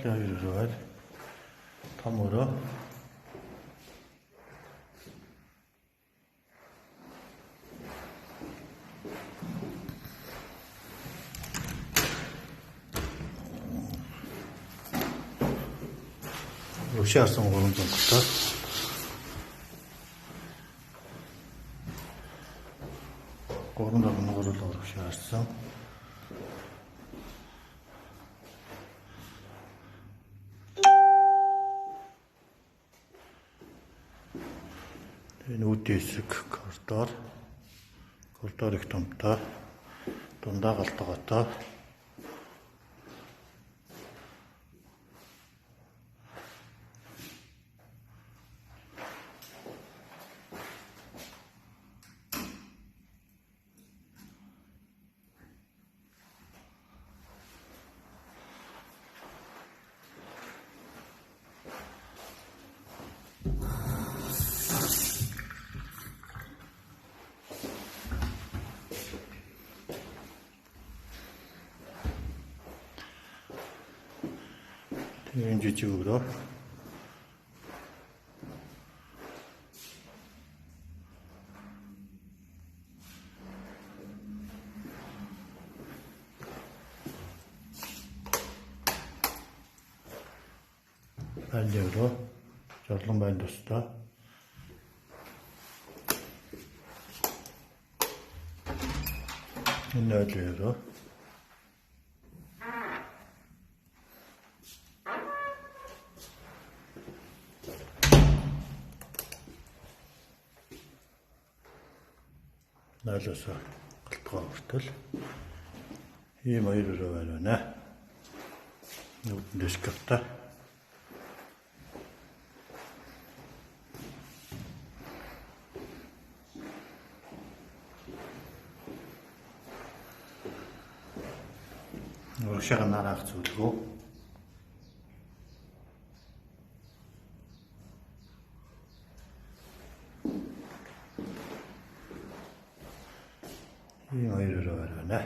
Хорооллын 2 өрөө байл. Том өрөө. Урагшийн харсан 300 гутаа. Гурван дагнуугаар л урагшийн харсан. Энэ үүдийн хэсэг коридор их томтой. Дундаа галтгоотой. Энэ жижиг өрөө. Аль өрөө. Жорлон байна тусдаа. Энэ аль өрөө. Найлаасаа галтгоо хүртэл ийм 2 өрөө байна. Нүдэндээ шкафтай. Урагшаага нараах зүйлгөө. Ийм 2 өрөө байна.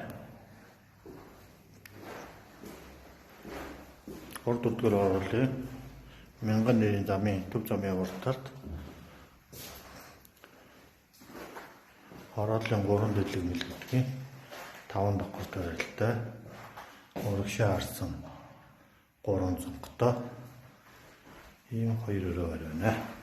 Урд өдгөр оруулъя. 1000 нэрийн замын төв замын урд талд хорооллын 3 дэлэг мэлгэдгийн 5 давхар тарилтай урагшаа харсан 300 гутаа ийм 2 өрөө байна.